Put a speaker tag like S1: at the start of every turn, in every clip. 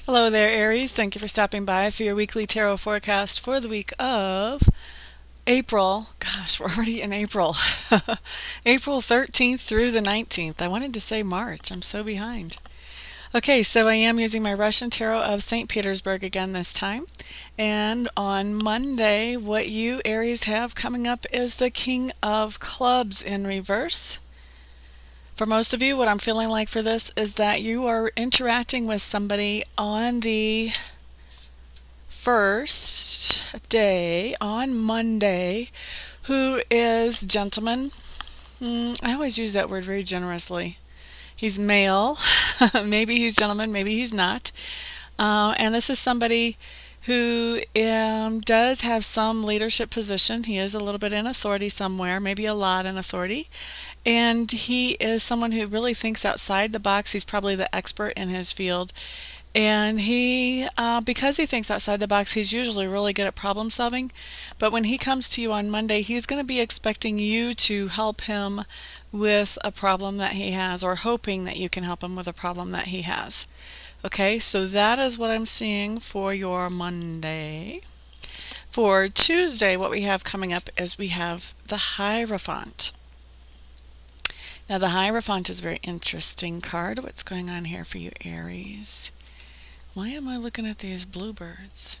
S1: Hello there, Aries. Thank you for stopping by for your weekly tarot forecast for the week of April. Gosh, we're already in April. April 13th through the 19th. I wanted to say March. I'm so behind. Okay, so I am using my Russian Tarot of St. Petersburg again this time. And on Monday, what you Aries have coming up is the King of Clubs in reverse. For most of you, what I'm feeling like for this is that you are interacting with somebody on the first day, on Monday, who is gentleman. I always use that word very generously. He's male. Maybe he's gentleman, maybe he's not. And this is somebody who does have some leadership position. He is a little bit in authority somewhere, maybe a lot in authority. And he is someone who really thinks outside the box. He's probably the expert in his field. And he, because he thinks outside the box, he's usually really good at problem solving. But when he comes to you on Monday, he's going to be expecting you to help him with a problem that he has, or hoping that you can help him with a problem that he has. Okay, so that is what I'm seeing for your Monday. For Tuesday, what we have coming up is we have the Hierophant. Now, the Hierophant is a very interesting card. What's going on here for you, Aries? Why am I looking at these bluebirds?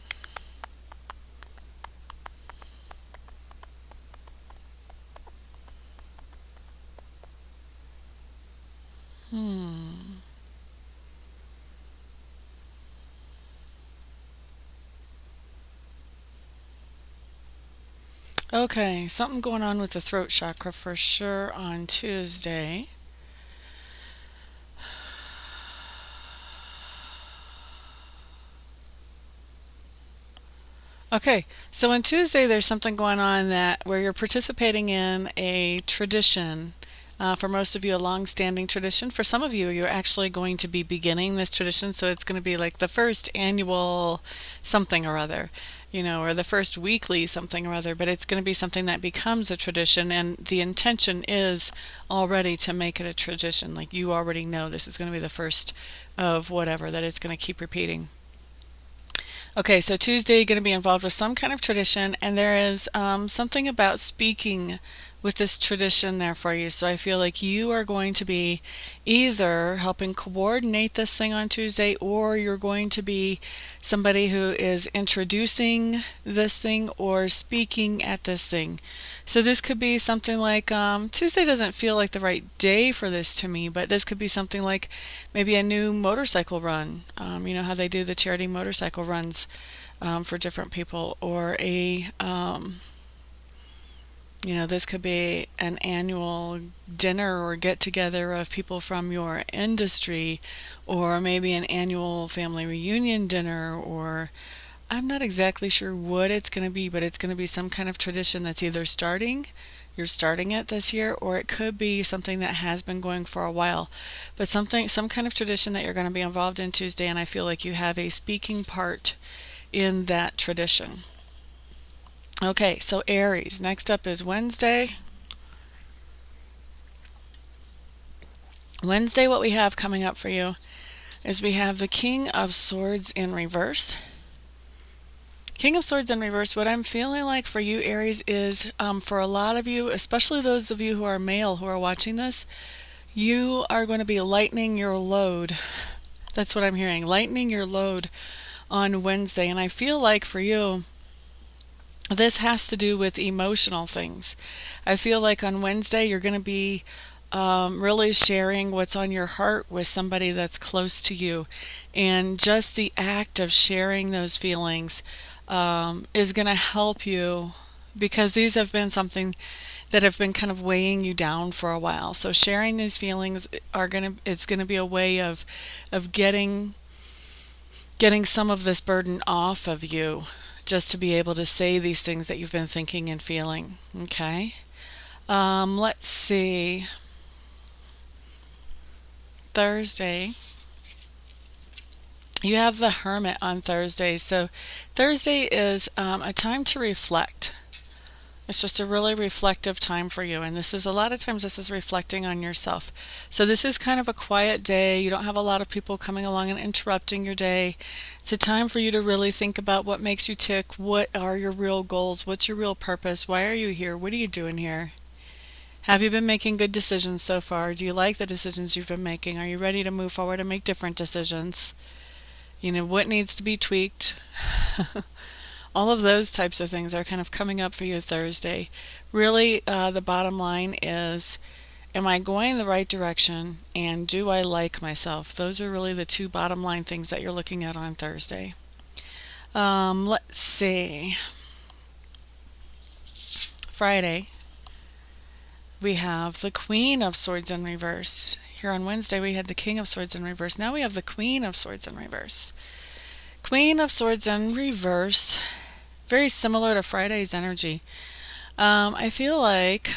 S1: Okay, something going on with the throat chakra for sure on Tuesday. Okay, so on Tuesday there's something going on that where you're participating in a tradition. For most of you, a long-standing tradition. For some of you, you're actually going to be beginning this tradition, so it's going to be like the first annual something or other, or the first weekly something or other, but it's going to be something that becomes a tradition, and the intention is already to make it a tradition. Like, you already know this is going to be the first of whatever, that it's going to keep repeating. Okay, so Tuesday you're going to be involved with some kind of tradition, and there is something about speaking with this tradition there for you. So I feel like you are going to be either helping coordinate this thing on Tuesday, or you're going to be somebody who is introducing this thing or speaking at this thing. So this could be something like, Tuesday doesn't feel like the right day for this to me, but this could be something like maybe a new motorcycle run. You know how they do the charity motorcycle runs for different people, or a this could be an annual dinner or get-together of people from your industry, or maybe an annual family reunion dinner, or I'm not exactly sure what it's going to be, but it's going to be some kind of tradition that's either you're starting it this year, or it could be something that has been going for a while. But some kind of tradition that you're going to be involved in Tuesday, and I feel like you have a speaking part in that tradition. Okay, so Aries, next up is Wednesday. Wednesday, what we have coming up for you is we have the King of Swords in reverse. King of Swords in reverse, what I'm feeling like for you, Aries, is for a lot of you, especially those of you who are male who are watching this, you are going to be lightening your load. That's what I'm hearing, lightening your load on Wednesday. And I feel like for you, this has to do with emotional things. I feel like on Wednesday you're going to be really sharing what's on your heart with somebody that's close to you. And just the act of sharing those feelings is going to help you, because these have been something that have been kind of weighing you down for a while. So sharing these feelings it's going to be a way of getting some of this burden off of you, just to be able to say these things that you've been thinking and feeling. Okay, let's see. Thursday, you have the Hermit on Thursday. So Thursday is a time to reflect. It's just a really reflective time for you, and this is a lot of times this is reflecting on yourself. So this is kind of a quiet day. You don't have a lot of people coming along and interrupting your day. It's a time for you to really think about what makes you tick. What are your real goals? What's your real purpose? Why are you here? What are you doing here? Have you been making good decisions so far? Do you like the decisions you've been making? Are you ready to move forward and make different decisions? You know, what needs to be tweaked? All of those types of things are kind of coming up for you Thursday. Really, the bottom line is, am I going the right direction, and do I like myself? Those are really the two bottom line things that you're looking at on Thursday. Let's see. Friday, we have the Queen of Swords in reverse. Here on Wednesday, we had the King of Swords in reverse. Now we have the Queen of Swords in reverse. Queen of Swords in reverse. Very similar to Friday's energy. I feel like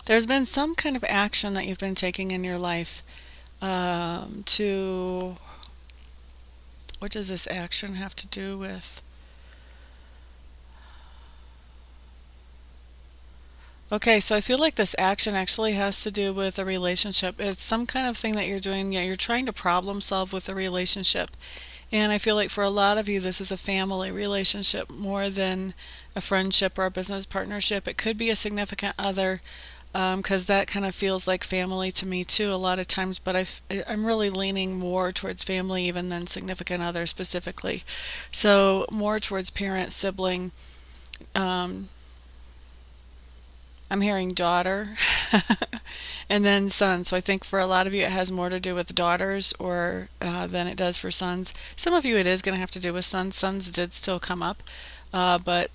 S1: there's been some kind of action that you've been taking in your life to, what does this action have to do with? Okay, so I feel like this action actually has to do with a relationship. It's some kind of thing that you're doing. Yeah, you're trying to problem solve with a relationship. And I feel like for a lot of you, this is a family relationship more than a friendship or a business partnership. It could be a significant other, because that kind of feels like family to me too a lot of times, but I'm really leaning more towards family even than significant other specifically. So more towards parent, sibling, I'm hearing daughter, and then son. So I think for a lot of you it has more to do with daughters or than it does for sons. Some of you it is going to have to do with sons. Sons did still come up, but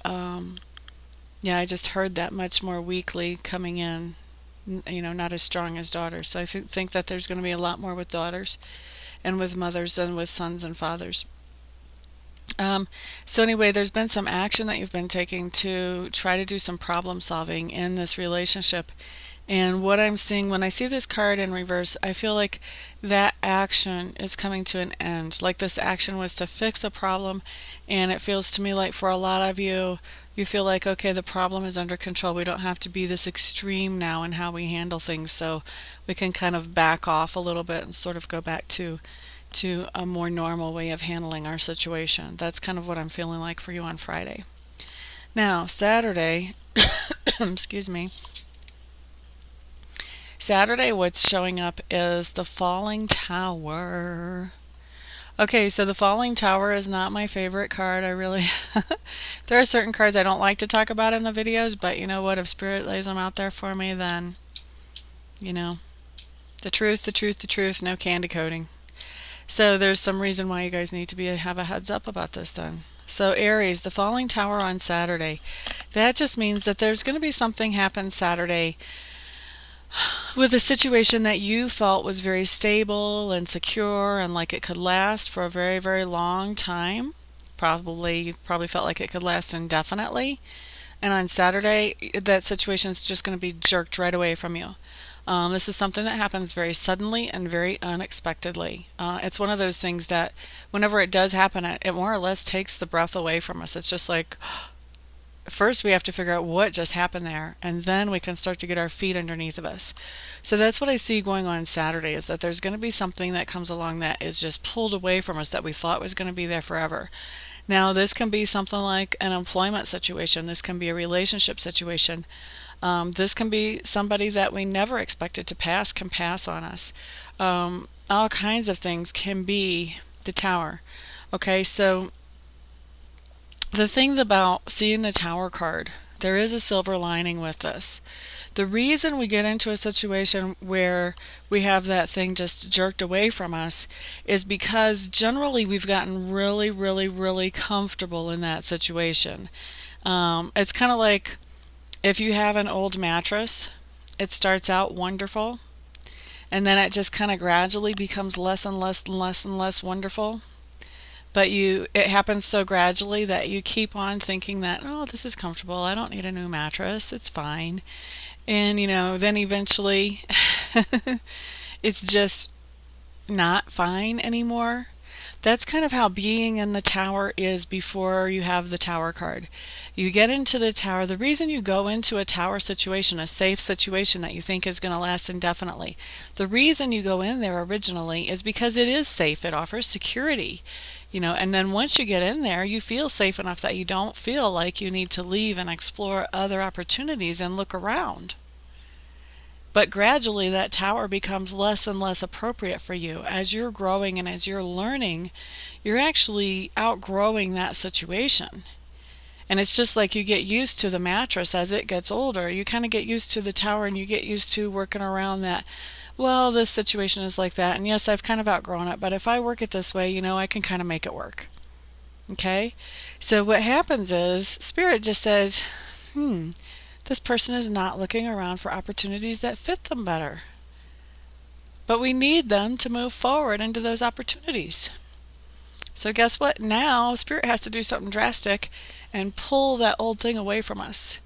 S1: yeah, I just heard that much more weakly coming in, you know, not as strong as daughters. So I think that there's going to be a lot more with daughters and with mothers than with sons and fathers. So anyway, there's been some action that you've been taking to try to do some problem solving in this relationship. And what I'm seeing when I see this card in reverse, I feel like that action is coming to an end. Like this action was to fix a problem, and it feels to me like for a lot of you, you feel like, okay, the problem is under control. We don't have to be this extreme now in how we handle things, so we can kind of back off a little bit and sort of go back to a more normal way of handling our situation. That's kind of what I'm feeling like for you on Friday. Now, Saturday, excuse me. Saturday, what's showing up is the Falling Tower. Okay, so the Falling Tower is not my favorite card. I really, there are certain cards I don't like to talk about in the videos, but you know what? If Spirit lays them out there for me, then, you know, the truth, the truth, the truth, no candy coating. So there's some reason why you guys need to have a heads up about this then. So Aries, the Falling Tower on Saturday. That just means that there's going to be something happen Saturday with a situation that you felt was very stable and secure and like it could last for a very, very long time. Probably felt like it could last indefinitely. And on Saturday, that situation is just going to be jerked right away from you. This is something that happens very suddenly and very unexpectedly. It's one of those things that whenever it does happen, it more or less takes the breath away from us. It's just like, first we have to figure out what just happened there, and then we can start to get our feet underneath of us. So that's what I see going on Saturday, is that there's going to be something that comes along that is just pulled away from us that we thought was going to be there forever. Now, this can be something like an employment situation. This can be a relationship situation. This can be somebody that we never expected to can pass on us. All kinds of things can be the Tower. Okay, so the thing about seeing the Tower card, there is a silver lining with this. The reason we get into a situation where we have that thing just jerked away from us is because generally we've gotten really, really, really comfortable in that situation. It's kind of like if you have an old mattress, it starts out wonderful, and then it just kind of gradually becomes less and less and less and less wonderful. But it happens so gradually that you keep on thinking that, oh, this is comfortable. I don't need a new mattress. It's fine. And, you know, then eventually it's just not fine anymore. That's kind of how being in the tower is before you have the tower card. You get into the tower. The reason you go into a tower situation, a safe situation that you think is going to last indefinitely, the reason you go in there originally is because it is safe. It offers security, and then once you get in there, you feel safe enough that you don't feel like you need to leave and explore other opportunities and look around. But gradually that tower becomes less and less appropriate for you. As you're growing and as you're learning, you're actually outgrowing that situation. And it's just like you get used to the mattress as it gets older. You kind of get used to the tower and you get used to working around that. Well, this situation is like that. And yes, I've kind of outgrown it. But if I work it this way, I can kind of make it work. Okay? So what happens is Spirit just says, this person is not looking around for opportunities that fit them better. But we need them to move forward into those opportunities. So guess what? Now Spirit has to do something drastic and pull that old thing away from us.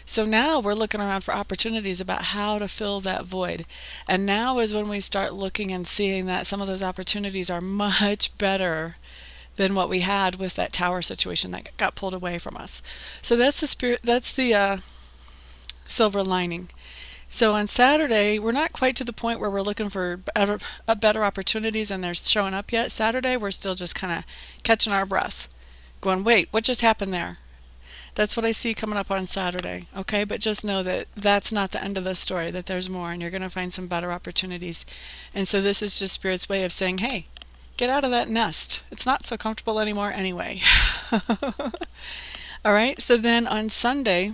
S1: So now we're looking around for opportunities about how to fill that void. And now is when we start looking and seeing that some of those opportunities are much better than what we had with that tower situation that got pulled away from us. So that's the spirit. That's the silver lining. So on Saturday, we're not quite to the point where we're looking for better opportunities and they're showing up yet. Saturday, we're still just kind of catching our breath, going, wait, what just happened there? That's what I see coming up on Saturday, okay? But just know that that's not the end of the story, that there's more, and you're going to find some better opportunities. And so this is just Spirit's way of saying, hey, get out of that nest. It's not so comfortable anymore anyway. All right, so then on Sunday,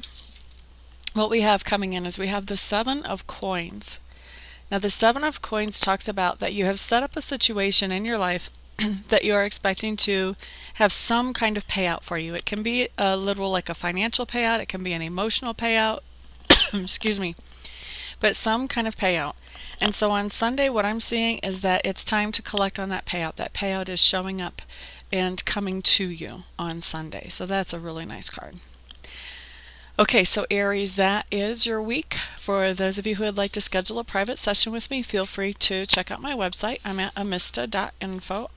S1: what we have coming in is we have the Seven of Coins. Now the Seven of Coins talks about that you have set up a situation in your life that you are expecting to have some kind of payout for you. It can be a literal, like a financial payout. It can be an emotional payout. Excuse me. But some kind of payout. And so on Sunday, what I'm seeing is that it's time to collect on that payout. That payout is showing up and coming to you on Sunday. So that's a really nice card. Okay, so Aries, that is your week. For those of you who would like to schedule a private session with me, feel free to check out my website. I'm at amista.info,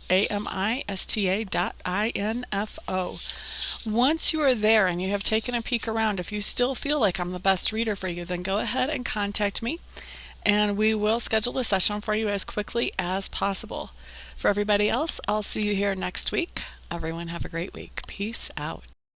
S1: amista.info. Once you are there and you have taken a peek around, if you still feel like I'm the best reader for you, then go ahead and contact me, and we will schedule a session for you as quickly as possible. For everybody else, I'll see you here next week. Everyone have a great week. Peace out.